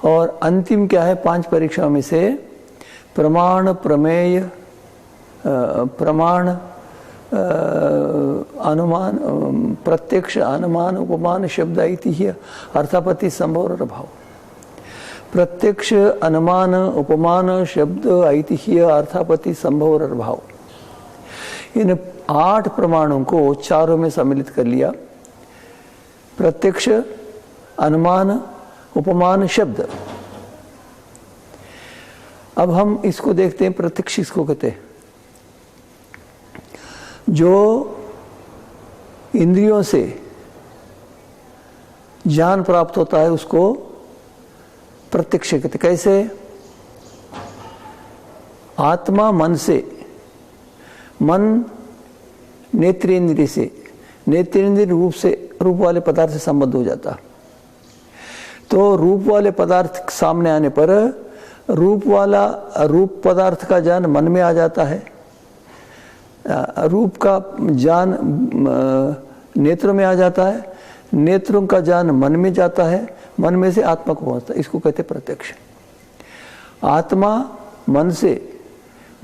और अंतिम क्या है 5 परीक्षाओं में से प्रमाण, प्रमेय, प्रमाण, अनुमान, प्रत्यक्ष, अनुमान, उपमान, शब्द, ऐतिह्य, अर्थापत्ति, संभव और अभाव। प्रत्यक्ष, अनुमान, उपमान, शब्द, ऐतिह्य, अर्थापत्ति, संभव और अभाव, इन 8 प्रमाणों को चारों में सम्मिलित कर लिया। प्रत्यक्ष, अनुमान, उपमान, शब्द। अब हम इसको देखते हैं, प्रत्यक्ष इसको कहते हैं जो इंद्रियों से ज्ञान प्राप्त होता है उसको प्रत्यक्ष कहते। कैसे? आत्मा मन से, मन नेत्रेंद्रिय से, नेत्रेंद्रिय रूप से, रूप वाले पदार्थ से संबद्ध हो जाता। तो रूप वाले पदार्थ सामने आने पर रूप पदार्थ का ज्ञान मन में आ जाता है, रूप का ज्ञान नेत्रों में आ जाता है, नेत्रों का ज्ञान मन में जाता है, मन में से आत्मा को पहुंचता है। इसको कहते प्रत्यक्ष। आत्मा मन से,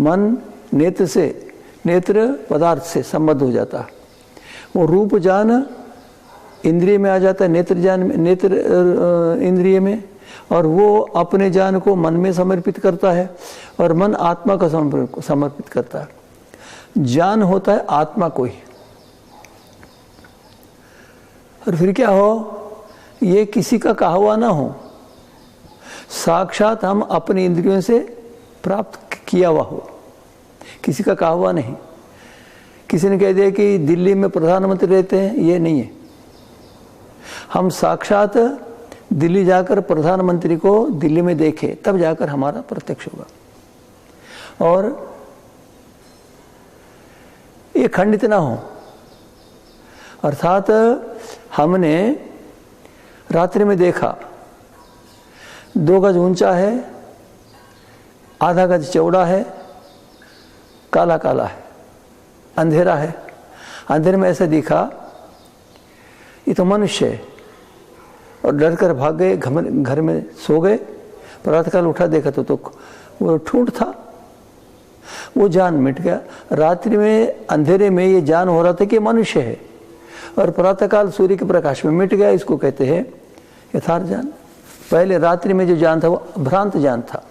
मन नेत्र से, नेत्र पदार्थ से संबद्ध हो जाता है। वो रूप ज्ञान इंद्रिय में आ जाता है, नेत्र ज्ञान में, नेत्र इंद्रिय में, और वो अपने ज्ञान को मन में समर्पित करता है और मन आत्मा को समर्पित करता है। ज्ञान होता है आत्मा को ही। और फिर क्या हो, ये किसी का कहा हुआ ना हो, साक्षात हम अपनी इंद्रियों से प्राप्त किया हुआ हो, किसी का कहा हुआ नहीं। किसी ने कह दिया कि दिल्ली में प्रधानमंत्री रहते हैं, ये नहीं है। हम साक्षात दिल्ली जाकर प्रधानमंत्री को दिल्ली में देखे, तब जाकर हमारा प्रत्यक्ष होगा। और ये खंडित ना हो, अर्थात हमने रात्रि में देखा 2 गज ऊंचा है, आधा गज चौड़ा है, काला काला है, अंधेरा है। अंधेरे में ऐसा दिखा ये तो मनुष्य है, और डर कर भाग गए, घर में सो गए। प्रातःकाल उठा देखा तो वो ठूंठ था, वो जान मिट गया। रात्रि में अंधेरे में ये जान हो रहा था कि मनुष्य है, और प्रातःकाल सूर्य के प्रकाश में मिट गया। इसको कहते हैं यथार्थ ज्ञान। पहले रात्रि में जो ज्ञान था वो भ्रांत ज्ञान था,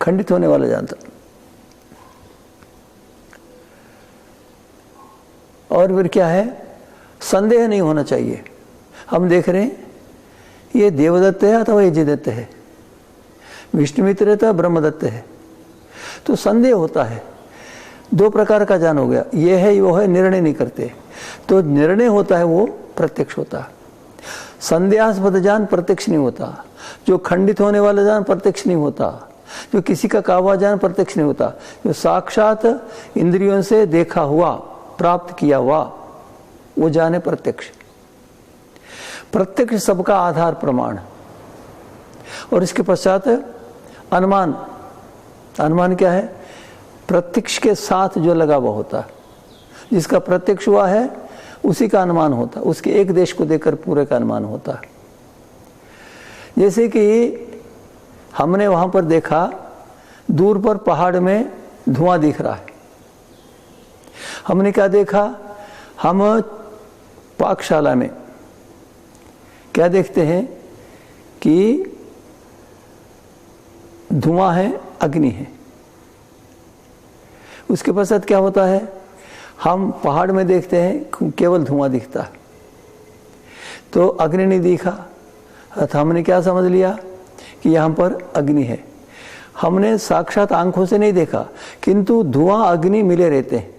खंडित होने वाला ज्ञान था। और फिर क्या है, संदेह नहीं होना चाहिए। हम देख रहे हैं ये देवदत्त है अथवा यज्ञदत्त है, विष्णुमित्र है तो ब्रह्मदत्त है, तो संदेह होता है। 2 प्रकार का ज्ञान हो गया, ये है वो है, निर्णय नहीं करते। तो निर्णय होता है वो प्रत्यक्ष होता है। संदेहास्पद ज्ञान प्रत्यक्ष नहीं होता। जो खंडित होने वाला ज्ञान प्रत्यक्ष नहीं होता। जो किसी का कहा हुआ ज्ञान प्रत्यक्ष नहीं होता। जो साक्षात इंद्रियों से देखा हुआ, प्राप्त किया हुआ, वो ज्ञान है प्रत्यक्ष। प्रत्यक्ष सबका आधार प्रमाण। और इसके पश्चात अनुमान। अनुमान क्या है? प्रत्यक्ष के साथ जो लगा हुआ होता है, जिसका प्रत्यक्ष हुआ है उसी का अनुमान होता है। उसके एक देश को देखकर पूरे का अनुमान होता है। जैसे कि हमने वहां पर देखा, दूर पर पहाड़ में धुआं दिख रहा है। हमने क्या देखा, हम पाकशाला में क्या देखते हैं कि धुआं है, अग्नि है। उसके पश्चात क्या होता है, हम पहाड़ में देखते हैं केवल धुआं दिखता है, तो अग्नि नहीं दिखा। तो हमने क्या समझ लिया कि यहाँ पर अग्नि है। हमने साक्षात आंखों से नहीं देखा, किंतु धुआं अग्नि मिले रहते हैं।